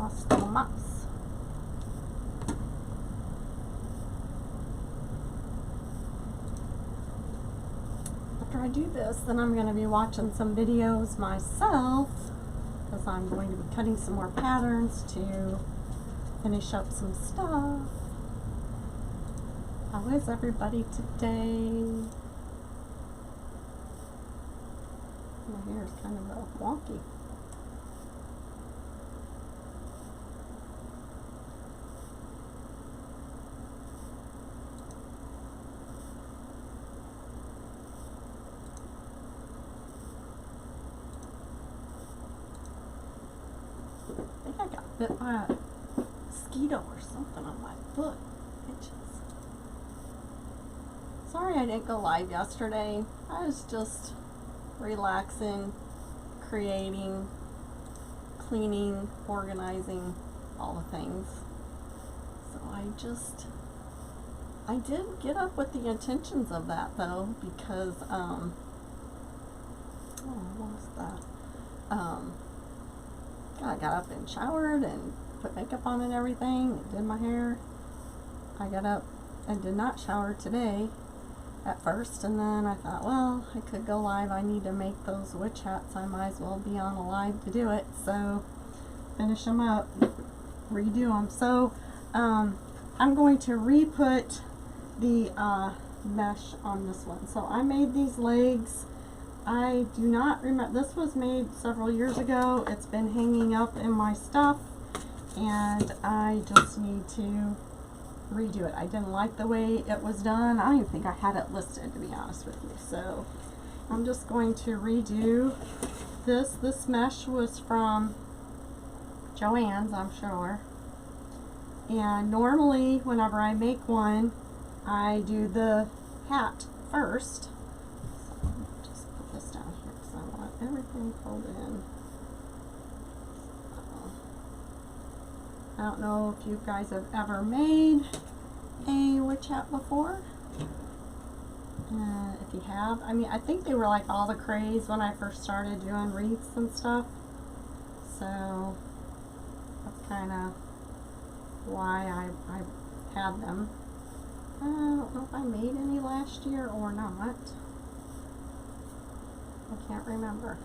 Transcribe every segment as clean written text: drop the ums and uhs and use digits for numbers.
lost the mouse. After I do this, then I'm going to be watching some videos myself, because I'm going to be cutting some more patterns to finish up some stuff. How is everybody today? My hair is kind of wonky. I think I got bit by a mosquito or something on my foot. Itches. Sorry I didn't go live yesterday. I was just relaxing, creating, cleaning, organizing, all the things. So I did get up with the intentions of that though, because oh, I lost that. I got up and showered and put makeup on and everything, and did my hair. I got up and did not shower today at first, and then I thought, well, I could go live. I need to make those witch hats. I might as well be on a live to do it. So finish them up, redo them. So I'm going to re-put the mesh on this one. So I made these legs. I do not remember, this was made several years ago. It's been hanging up in my stuff, and I just need to redo it. I didn't like the way it was done. I don't even think I had it listed, to be honest with you. So I'm just going to redo this. This mesh was from Joann's, I'm sure. And normally whenever I make one, I do the hat first. So just put this down here because I want everything pulled in. I don't know if you guys have ever made a witch hat before. If you have, I mean, I think they were like all the craze when I first started doing wreaths and stuff. So that's kind of why I had them. I don't know if I made any last year or not. I can't remember.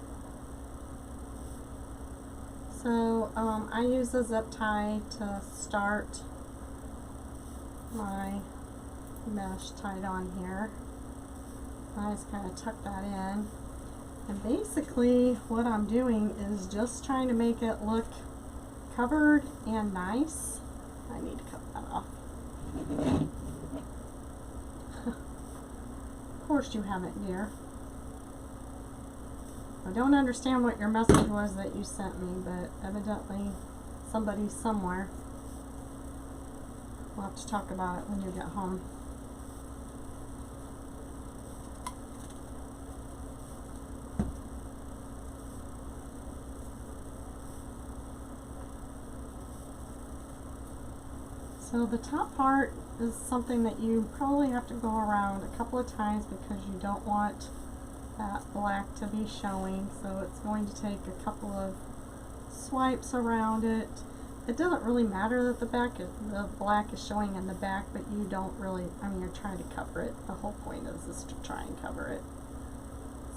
So I use a zip tie to start my mesh tied on here. I just kind of tuck that in. And basically what I'm doing is just trying to make it look covered and nice. I need to cut that off. Of course you haven't, dear. I don't understand what your message was that you sent me, but evidently somebody somewhere. We'll have to talk about it when you get home. So the top part is something that you probably have to go around a couple of times because you don't want that black to be showing. So it's going to take a couple of swipes around it. It doesn't really matter that the black is showing in the back, but you don't really, I mean, you're trying to cover it. The whole point is to try and cover it.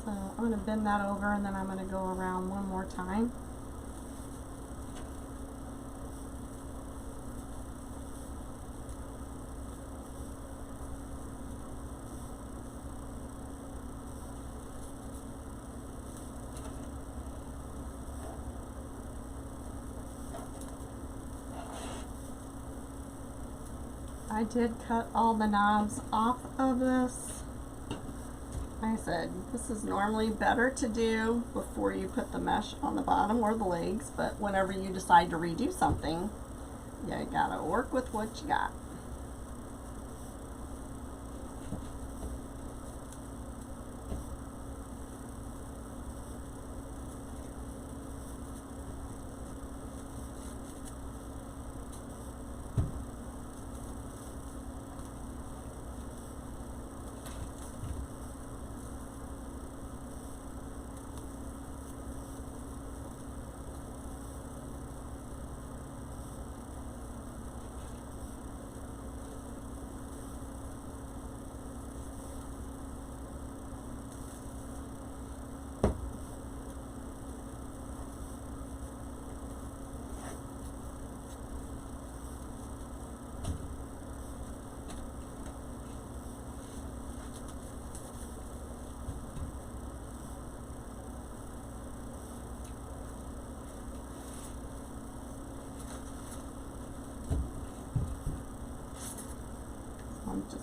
So I'm going to bend that over, and then I'm going to go around one more time. I did cut all the knobs off of this. Like I said, this is normally better to do before you put the mesh on the bottom or the legs, but whenever you decide to redo something, you gotta work with what you got.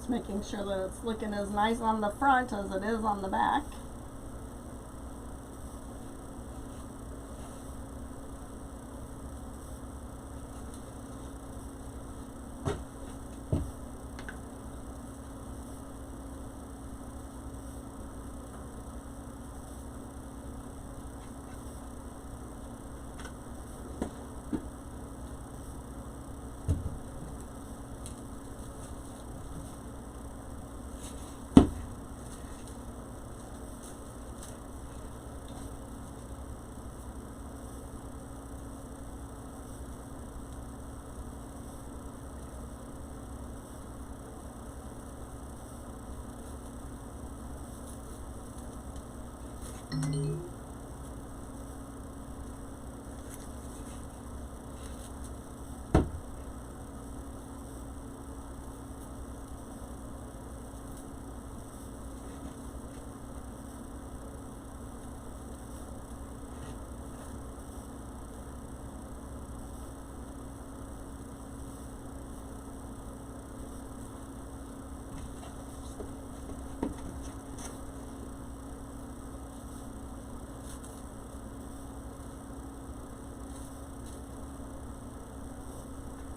Just making sure that it's looking as nice on the front as it is on the back.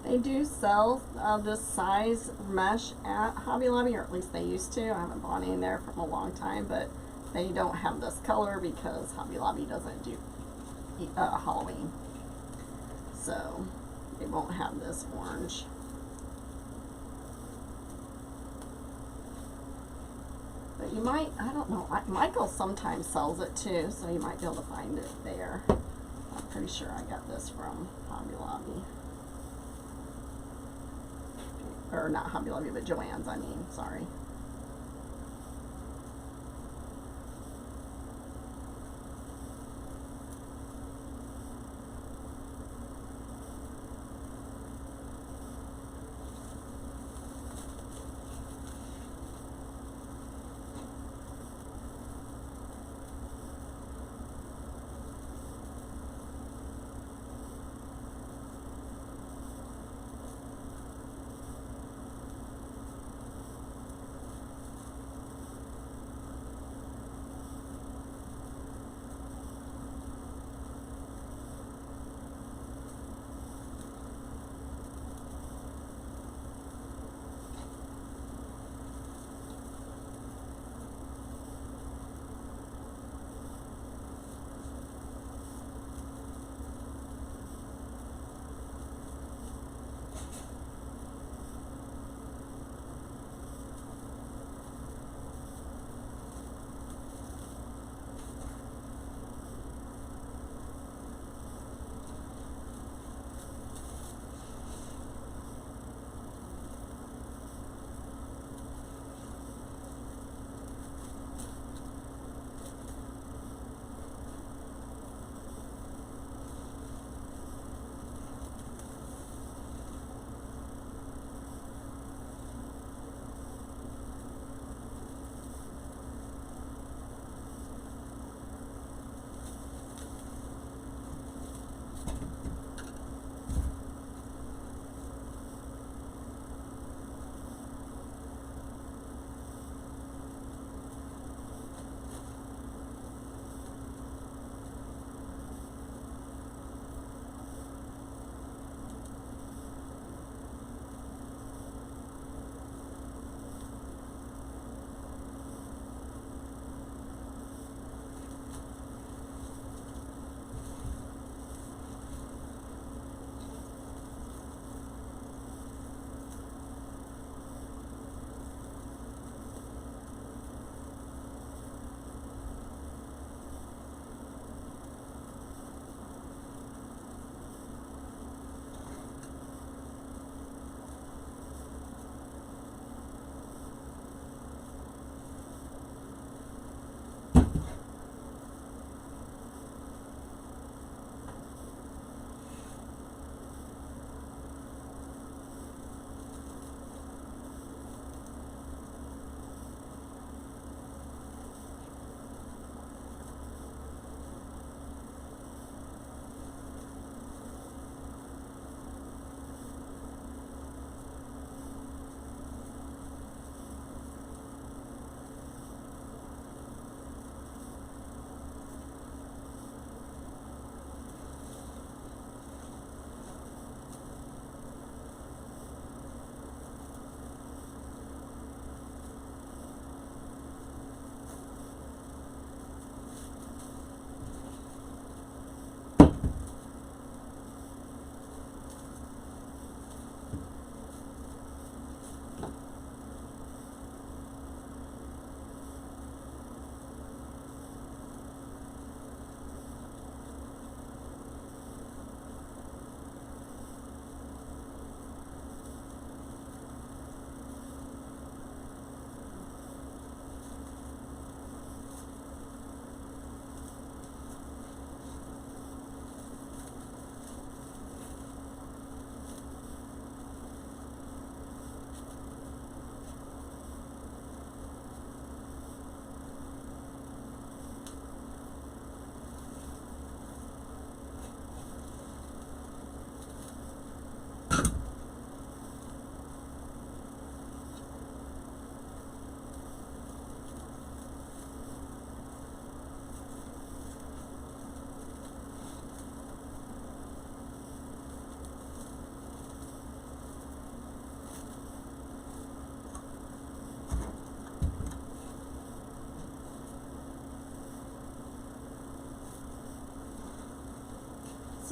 They do sell this size mesh at Hobby Lobby, or at least they used to. I haven't bought any there for a long time, but they don't have this color because Hobby Lobby doesn't do Halloween. So they won't have this orange. But you might, I don't know, Michael sometimes sells it too, so you might be able to find it there. I'm pretty sure I got this from Hobby Lobby. Or not Hobby Lobby, but Joann's, I mean, sorry.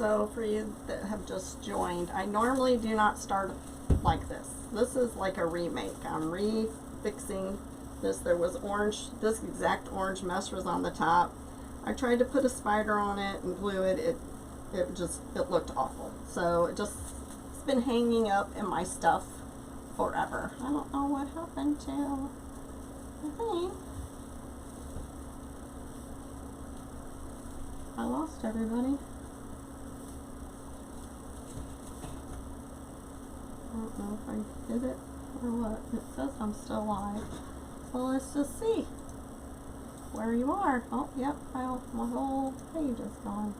So for you that have just joined, I normally do not start like this. This is like a remake. I'm refixing this. There was orange, this exact orange mesh was on the top. I tried to put a spider on it and glue it. It looked awful. So it's been hanging up in my stuff forever. I don't know what happened to the thing. I lost everybody. I don't know if I did it or what. It says I'm still live. So let's just see where you are. Oh, yep, my whole page is gone.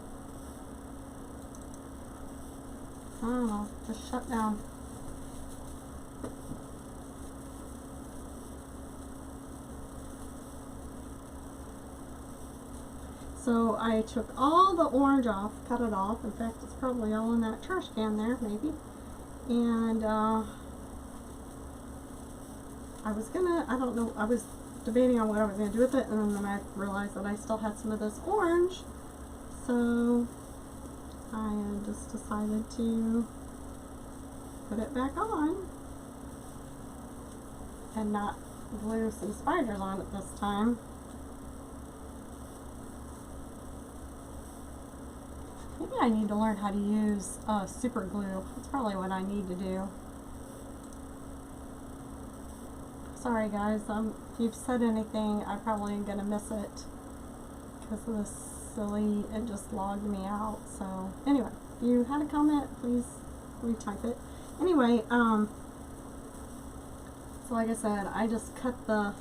I don't know, just shut down. So I took all the orange off, cut it off. In fact, it's probably all in that trash can there, maybe. And I don't know, I was debating on what I was going to do with it, and then I realized that I still had some of this orange. So I just decided to put it back on and not glue some spiders on it this time. Maybe I need to learn how to use super glue. That's probably what I need to do. Sorry guys, if you've said anything, I probably am going to miss it because of this silly, it just logged me out. So anyway, if you had a comment, please retype it. Anyway, so like I said, I just cut the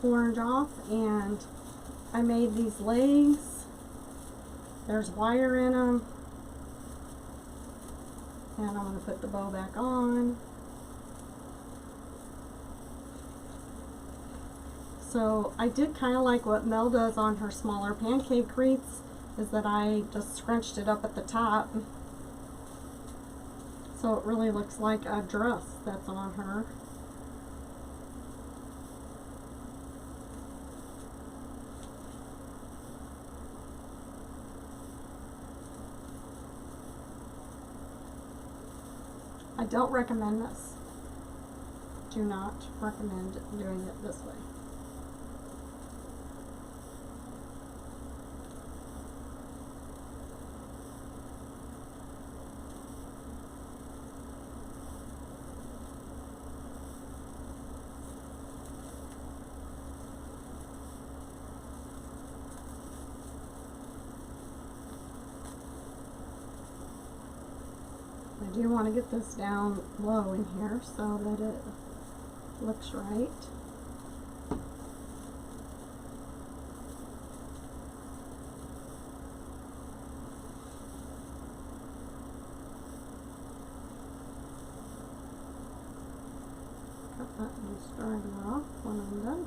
orange off and I made these legs. There's wire in them. And I'm going to put the bow back on. So I did kind of like what Mel does on her smaller pancake wreaths, is that I just scrunched it up at the top. So it really looks like a dress that's on her. I don't recommend this. Do not recommend doing it this way. I do want to get this down low in here so that it looks right. Cut that and start it off when I'm done.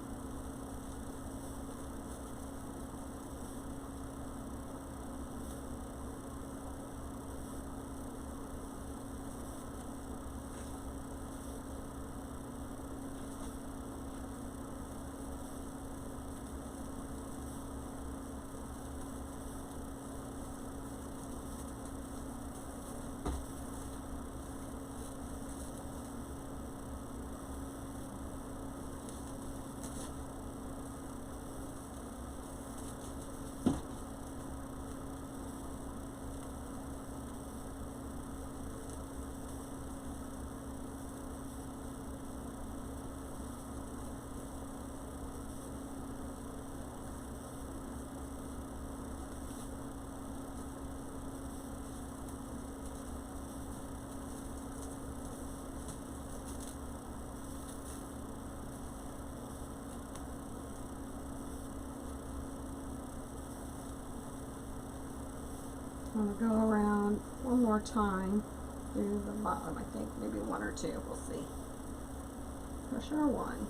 I'm going to go around one more time through the bottom. I think maybe one or two. We'll see. For sure one.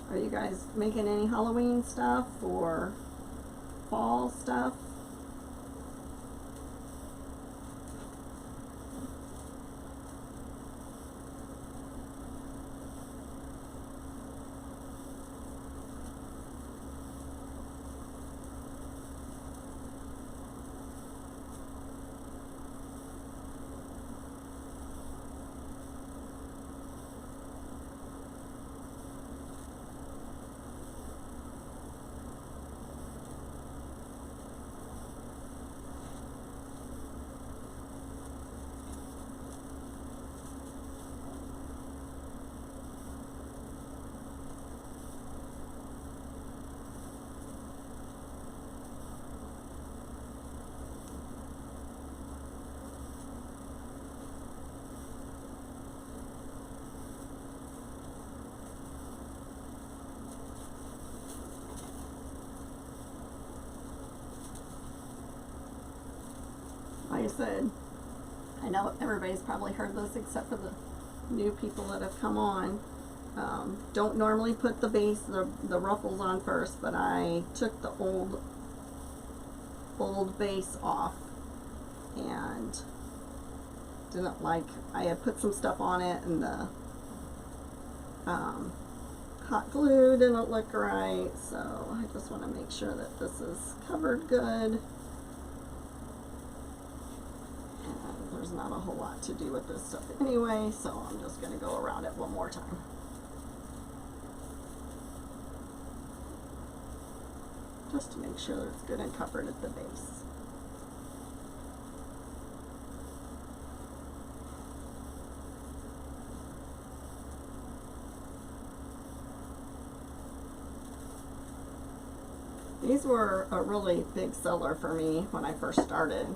Are you guys making any Halloween stuff or fall stuff? Like I said, I know everybody's probably heard this except for the new people that have come on. Don't normally put the base, the ruffles on first, but I took the old base off and didn't like, I had put some stuff on it and the hot glue didn't look right, so I just want to make sure that this is covered good. And there's not a whole lot to do with this stuff anyway, so I'm just going to go around it one more time. Just to make sure that it's good and covered at the base. These were a really big seller for me when I first started.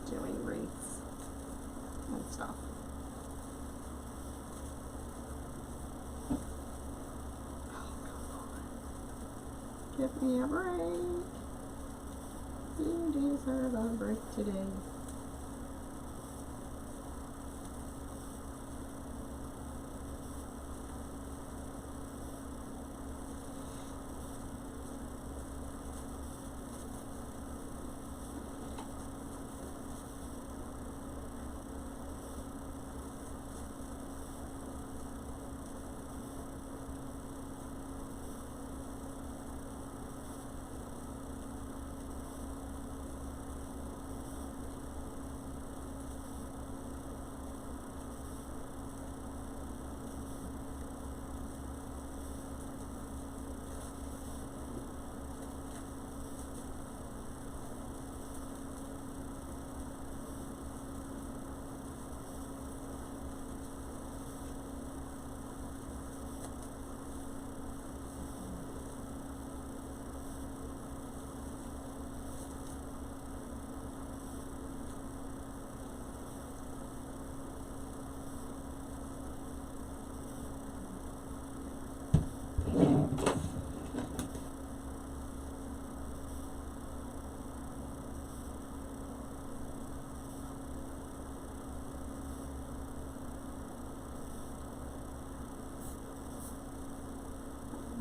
Doing wreaths and stuff. Oh, come on. Give me a break. You deserve a break today.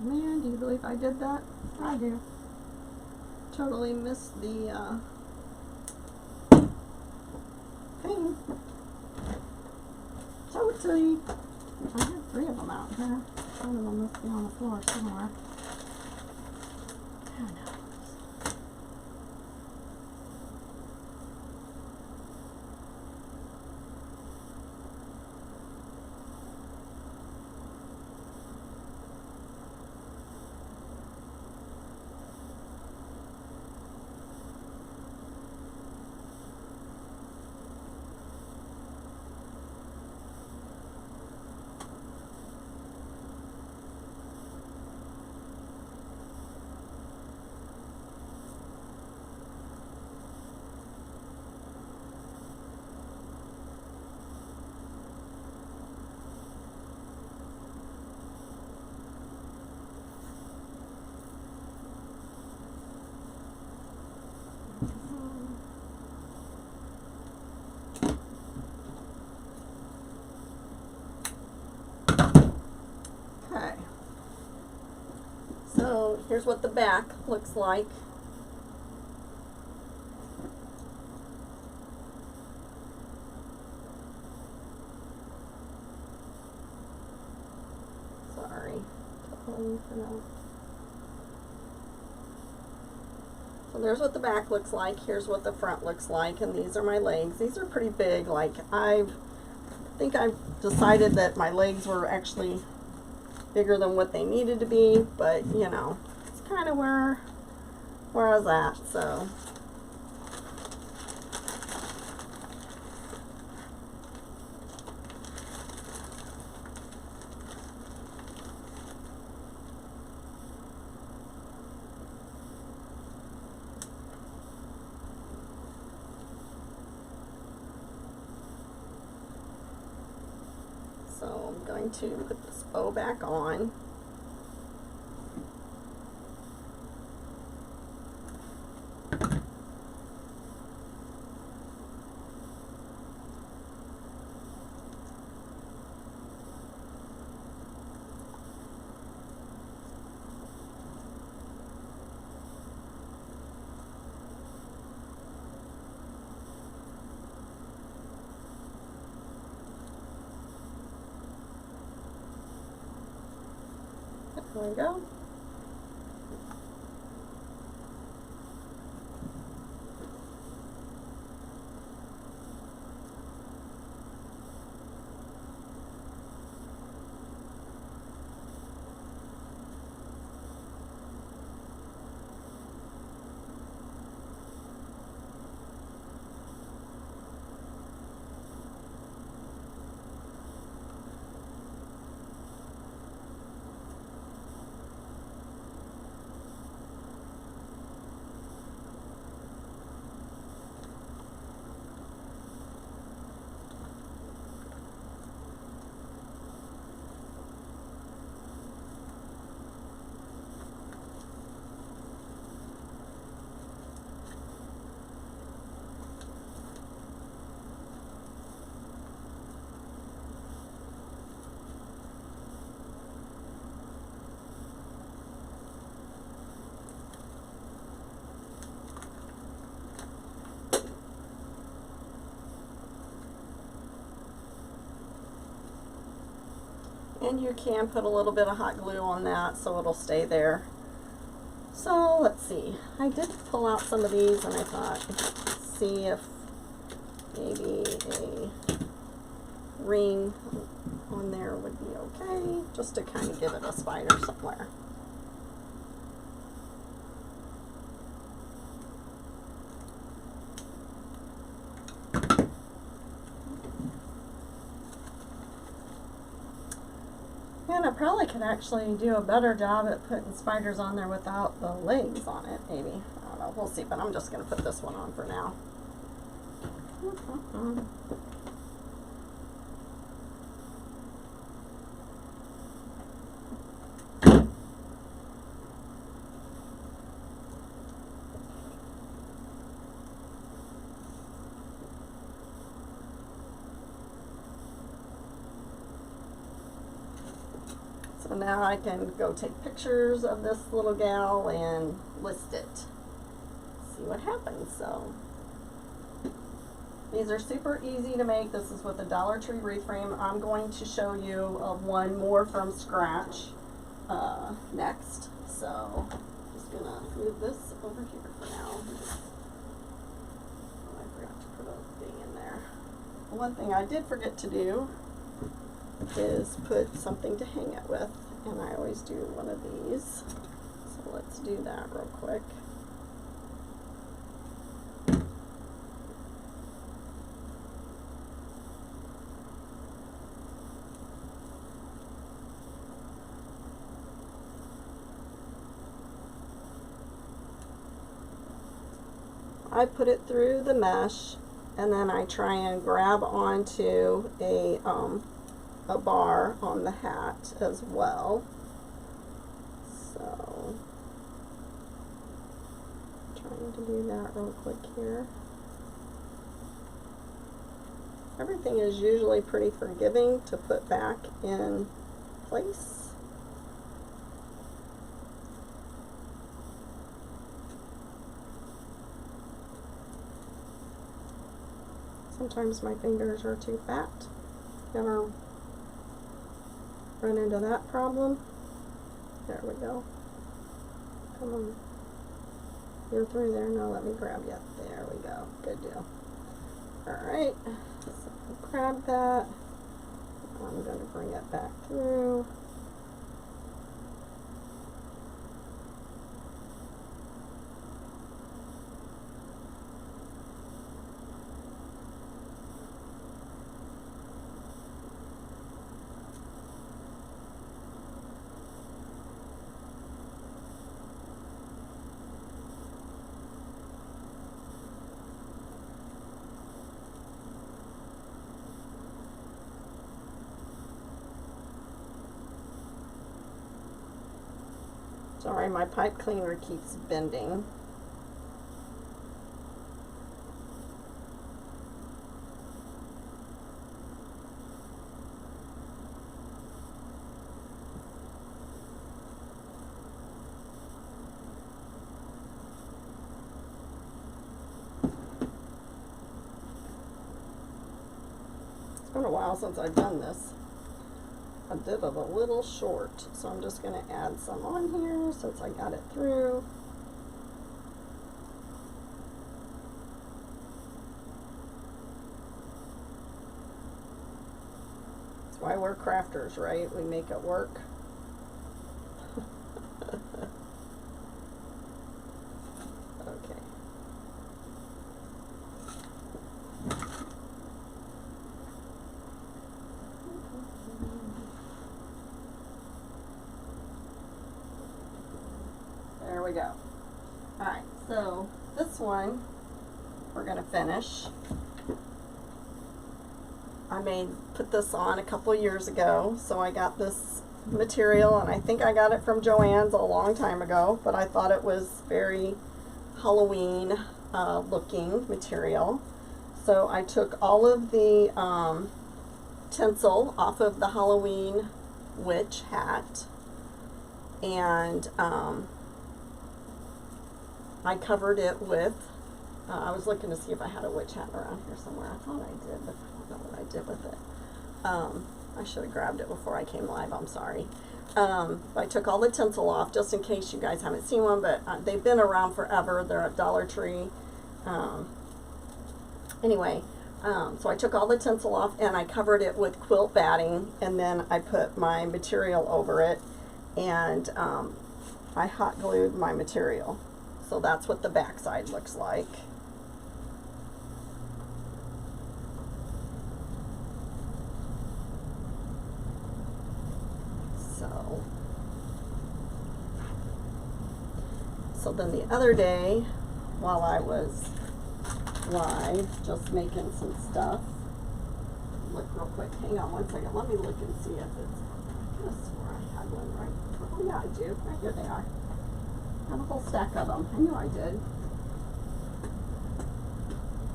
Man, do you believe I did that? I do. Totally missed the thing. Totally. I had 3 of them out here. One of them must be on the floor somewhere. Who knows? Here's what the back looks like. Sorry. So there's what the back looks like. Here's what the front looks like, and these are my legs. These are pretty big. Like, I think I've decided that my legs were actually bigger than what they needed to be, but you know, it's kind of where I was at. So I'm going to put this bow back on. There we go. And you can put a little bit of hot glue on that so it'll stay there. So let's see. I did pull out some of these and I thought, let's see if maybe a ring on there would be okay, just to kind of give it a spider somewhere. And I probably could actually do a better job at putting spiders on there without the legs on it, maybe. I don't know, we'll see, but I'm just going to put this one on for now. So now I can go take pictures of this little gal and list it. See what happens. So these are super easy to make. This is with a Dollar Tree wreath frame. I'm going to show you one more from scratch next. So I'm just gonna move this over here for now. Oh, I forgot to put a thing in there. One thing I did forget to do is put something to hang it with, and I always do one of these. So let's do that real quick. I put it through the mesh, and then I try and grab onto a bar on the hat as well. So, trying to do that real quick here. Everything is usually pretty forgiving to put back in place. Sometimes my fingers are too fat. Ever run into that problem? There we go. Come on. You're through there. Now let me grab you. There we go. Good deal. Alright. So grab that. I'm going to bring it back through. Sorry, my pipe cleaner keeps bending. It's been a while since I've done this. I did it a little short, so I'm just going to add some on here since I got it through. That's why we're crafters, right? We make it work. Okay. There we go. Alright, so this one we're going to finish. I put this on a couple of years ago, so I got this material, and I think I got it from Joann's a long time ago, but I thought it was very Halloween looking material. So I took all of the tinsel off of the Halloween witch hat, and I covered it with, I was looking to see if I had a witch hat around here somewhere. I thought I did, but I don't know what I did with it. I should have grabbed it before I came live, I'm sorry. I took all the tinsel off just in case you guys haven't seen one, but they've been around forever. They're at Dollar Tree. Anyway, so I took all the tinsel off and I covered it with quilt batting, and then I put my material over it, and I hot glued my material. So that's what the back side looks like. So then the other day, while I was live, just making some stuff, look real quick, hang on one second, let me look and see if it's, I could have swore I had one right, oh yeah I do, right here they are. I have a whole stack of them, I knew I did.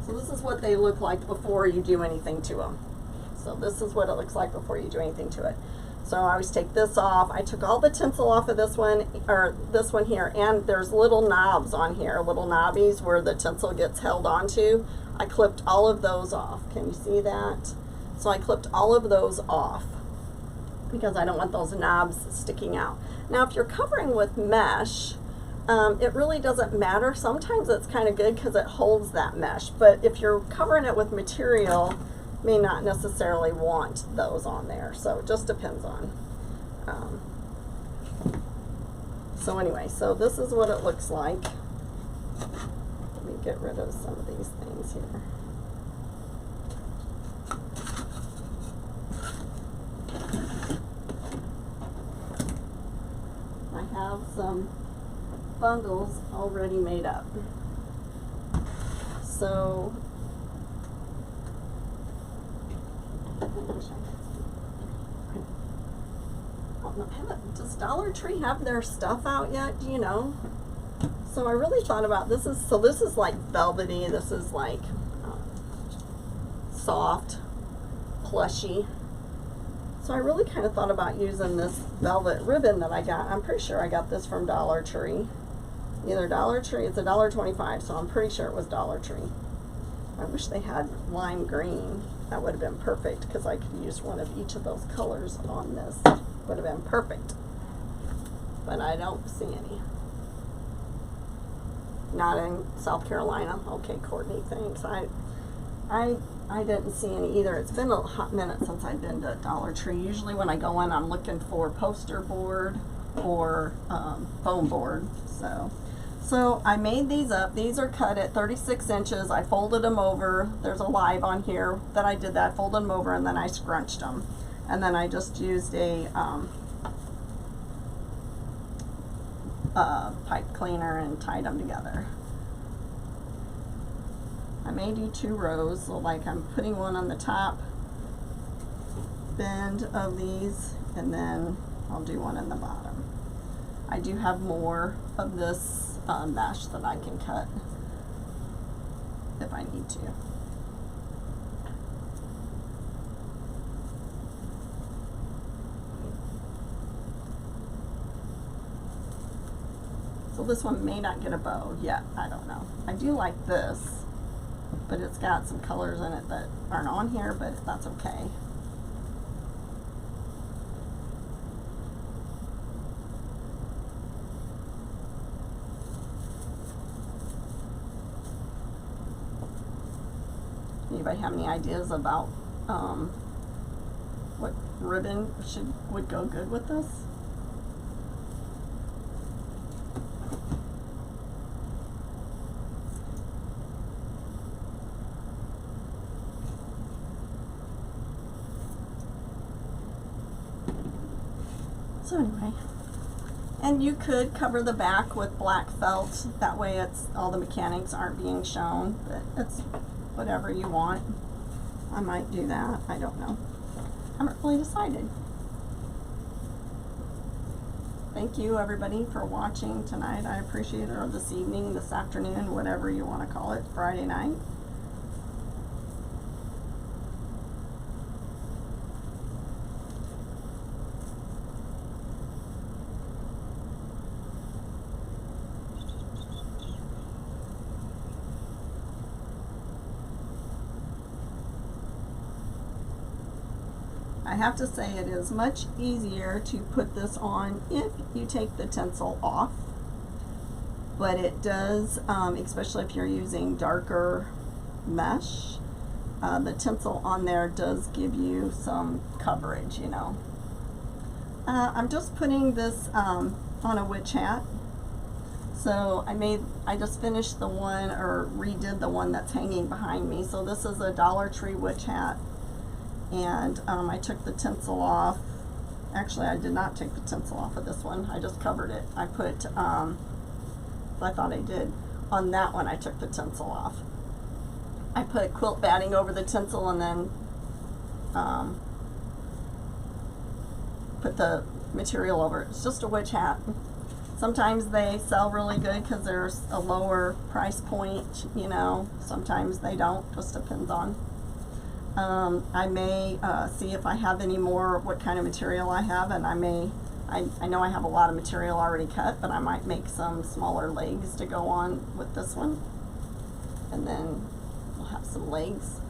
So this is what they look like before you do anything to them. So this is what it looks like before you do anything to it. So I always take this off. I took all the tinsel off of this one, or this one here, and there's little knobs on here, little knobbies where the tinsel gets held onto. I clipped all of those off. Can you see that? So I clipped all of those off because I don't want those knobs sticking out. Now if you're covering with mesh, it really doesn't matter. Sometimes it's kind of good because it holds that mesh, but if you're covering it with material, may not necessarily want those on there, so it just depends on. So anyway, so this is what it looks like. Let me get rid of some of these things here. I have some bundles already made up. So does Dollar Tree have their stuff out yet? Do you know? So I really thought about this. This is like velvety. This is like soft, plushy. So I really kind of thought about using this velvet ribbon that I got. I'm pretty sure I got this from Dollar Tree. Either Dollar Tree, it's $1.25, so I'm pretty sure it was Dollar Tree. I wish they had lime green. That would have been perfect because I could use one of each of those colors on this. Would have been perfect. But I don't see any. Not in South Carolina. Okay, Courtney, thanks. I didn't see any either. It's been a hot minute since I've been to Dollar Tree. Usually when I go in, I'm looking for poster board or foam board. So I made these up. These are cut at 36 inches. I folded them over. There's a live on here that I did that. Folded them over and then I scrunched them. And then I just used a pipe cleaner and tied them together. I may do 2 rows, so like I'm putting one on the top bend of these, and then I'll do one in the bottom. I do have more of this mesh that I can cut if I need to. So this one may not get a bow yet, I don't know. I do like this, but it's got some colors in it that aren't on here, but that's okay. Anybody have any ideas about what ribbon would go good with this? So anyway, and you could cover the back with black felt. That way it's all the mechanics aren't being shown, but it's whatever you want. I might do that. I don't know. I haven't really decided. Thank you everybody for watching tonight. I appreciate it, or this evening, this afternoon, whatever you want to call it, Friday night. I have to say it is much easier to put this on if you take the tinsel off, but it does, especially if you're using darker mesh, the tinsel on there does give you some coverage, you know. I'm just putting this on a witch hat. So I just finished the one, or redid the one that's hanging behind me. So this is a Dollar Tree witch hat. And I took the tinsel off. Actually, I did not take the tinsel off of this one. I just covered it. I put, I thought I did. On that one, I took the tinsel off. I put quilt batting over the tinsel and then put the material over it. It's just a witch hat. Sometimes they sell really good because there's a lower price point, you know. Sometimes they don't. Just depends on. I may see if I have any more, what kind of material I have, and I know I have a lot of material already cut, but I might make some smaller legs to go on with this one, and then we'll have some legs.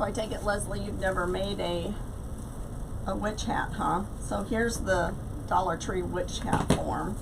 I take it, Leslie, you've never made a witch hat, huh? So here's the Dollar Tree witch hat form.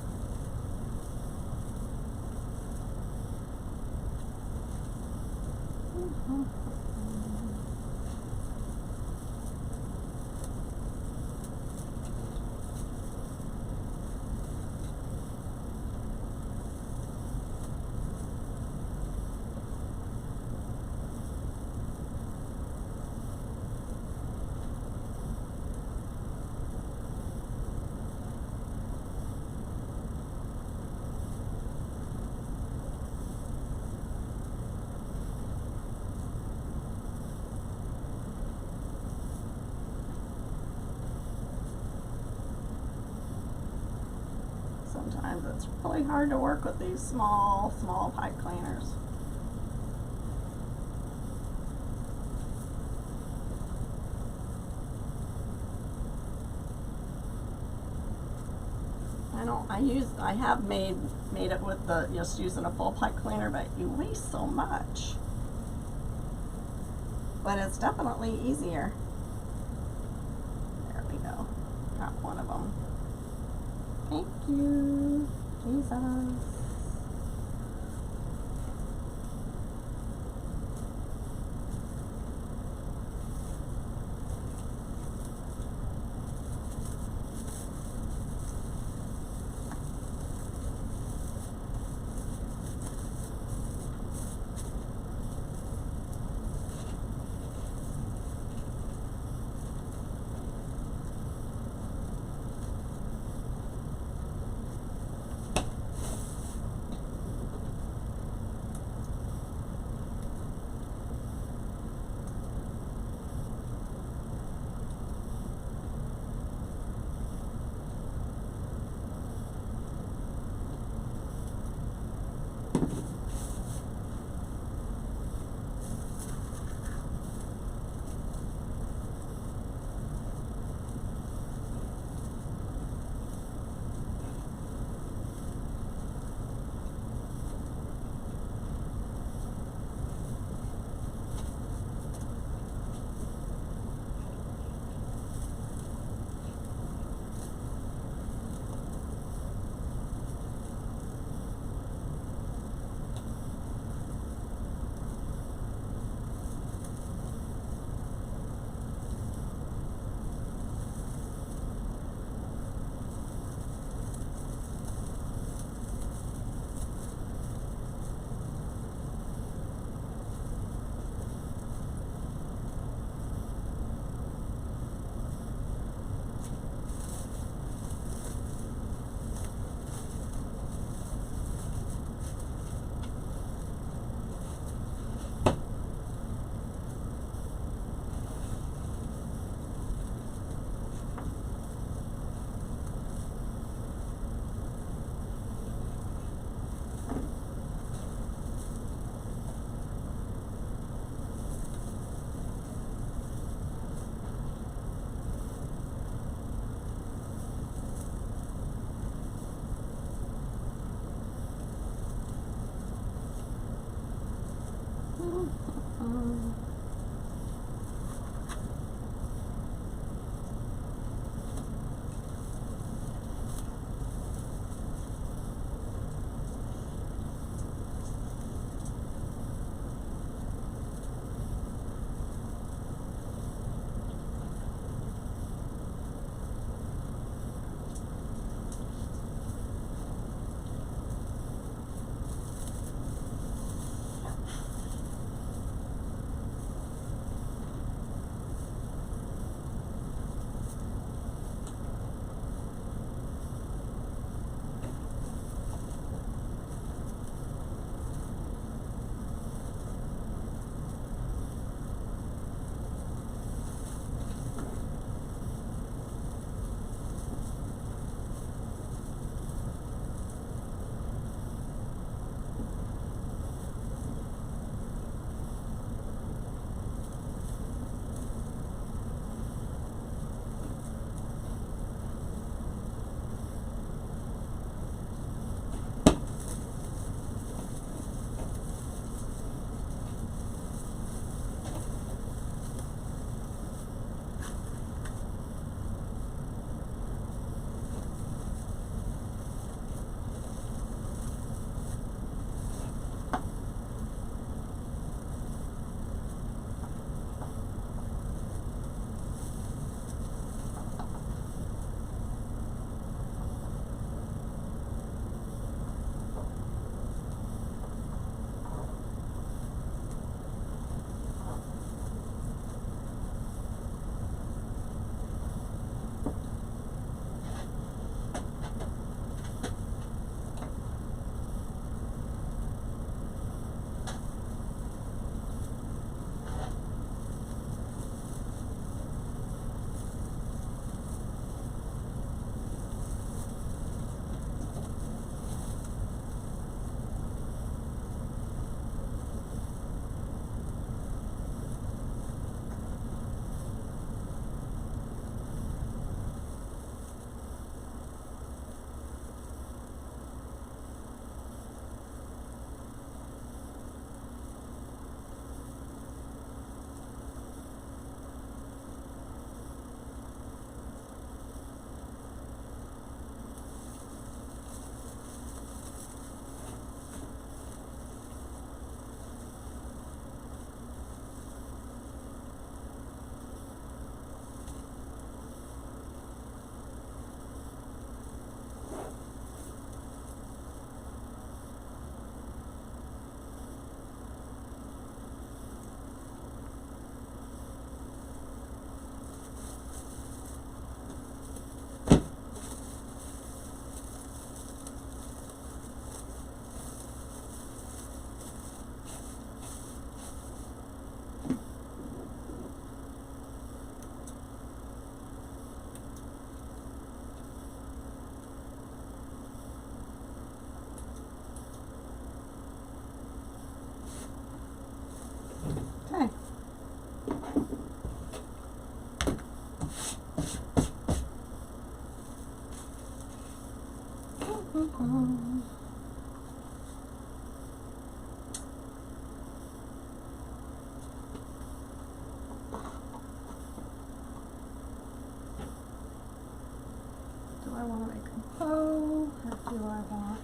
Sometimes it's really hard to work with these small pipe cleaners. I have made it with the just using a full pipe cleaner, but you waste so much. But it's definitely easier. There we go. Got one of them. Thank you, Jesus.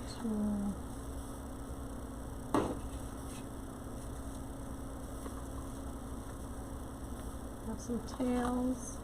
to have some tails.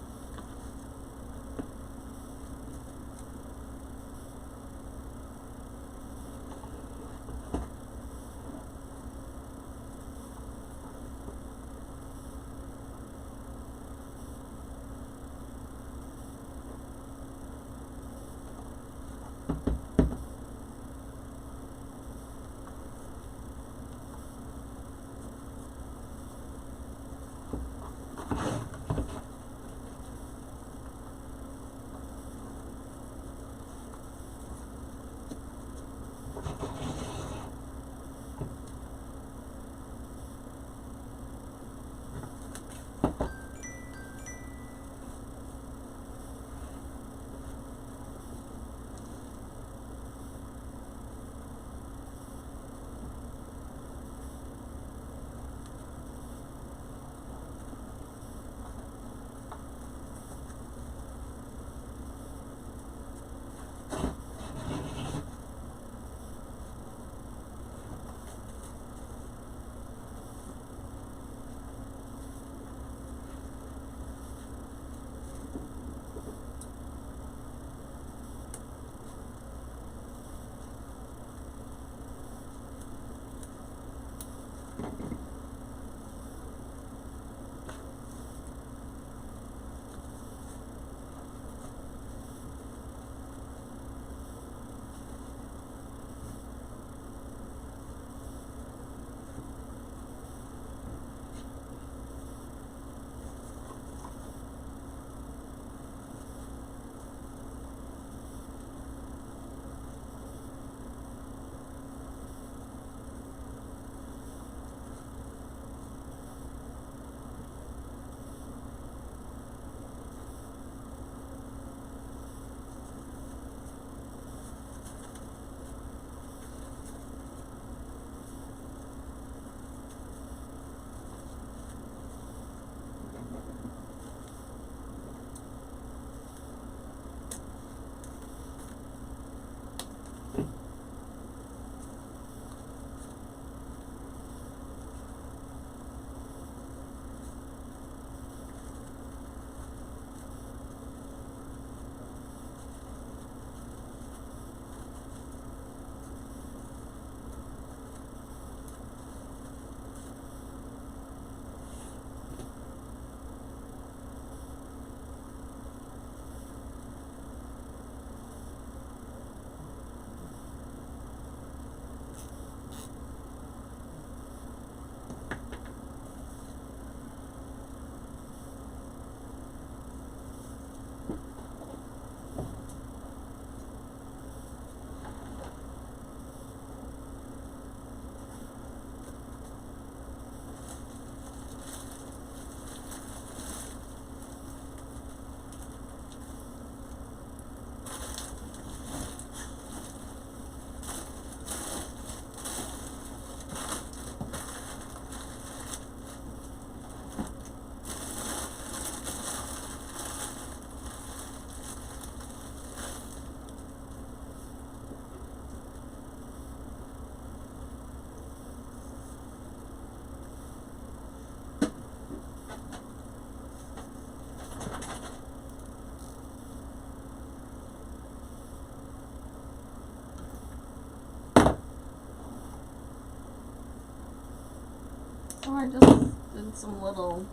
So I just did some little,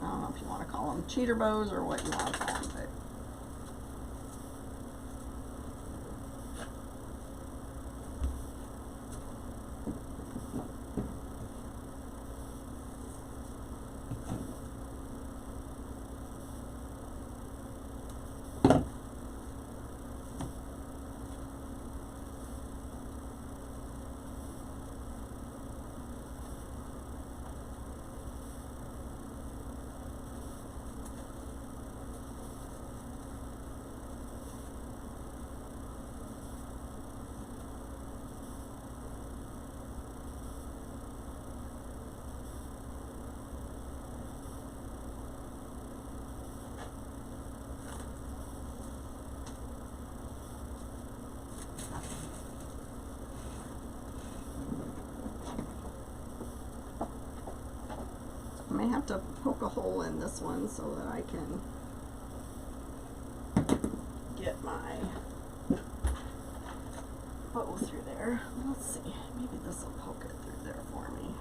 I don't know if you want to call them cheater bows or what you want to call them, but have to poke a hole in this one so that I can get my bow through there. Let's see, maybe this will poke it through there for me.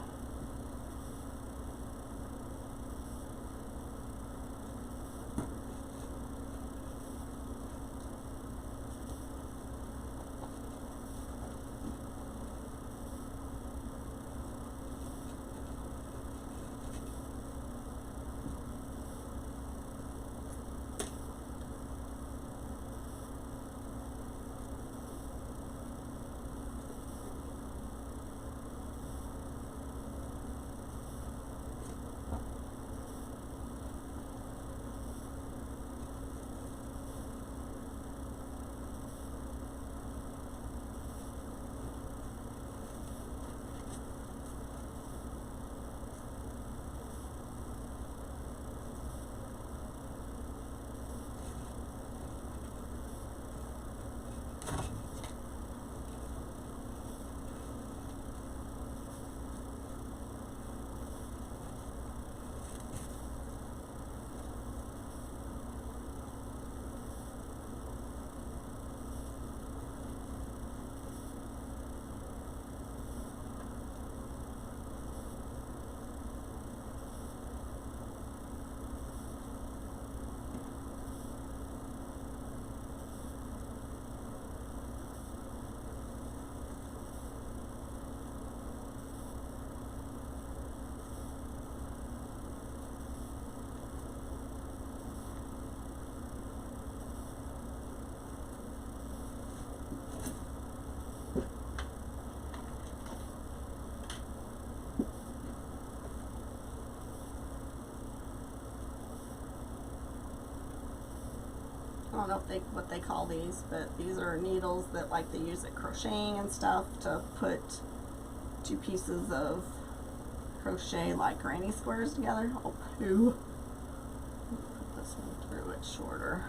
I don't know if what they call these, but these are needles that like they use at crocheting and stuff to put two pieces of crochet like granny squares together. Oh, poo. Put this one through it shorter.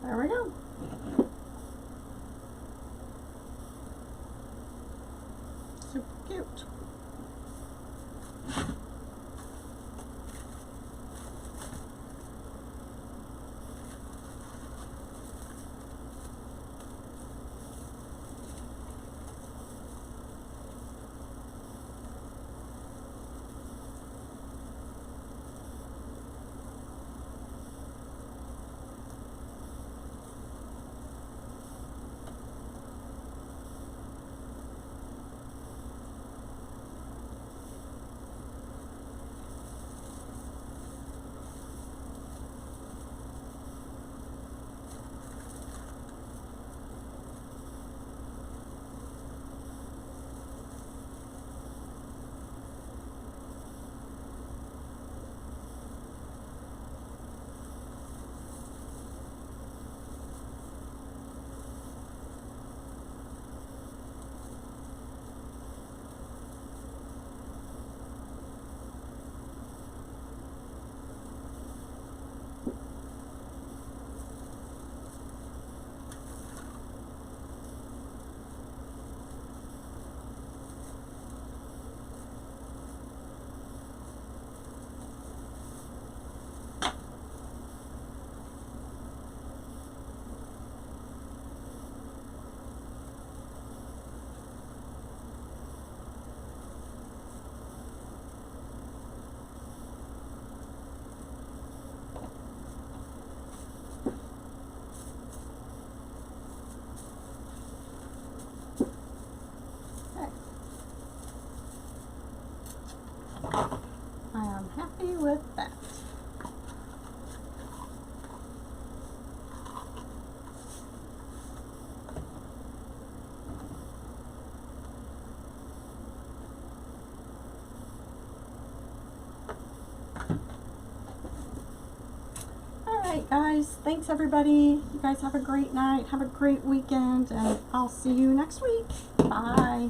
There we go. Super cute. I am happy with that. Alright guys, thanks everybody. You guys have a great night, have a great weekend, and I'll see you next week. Bye.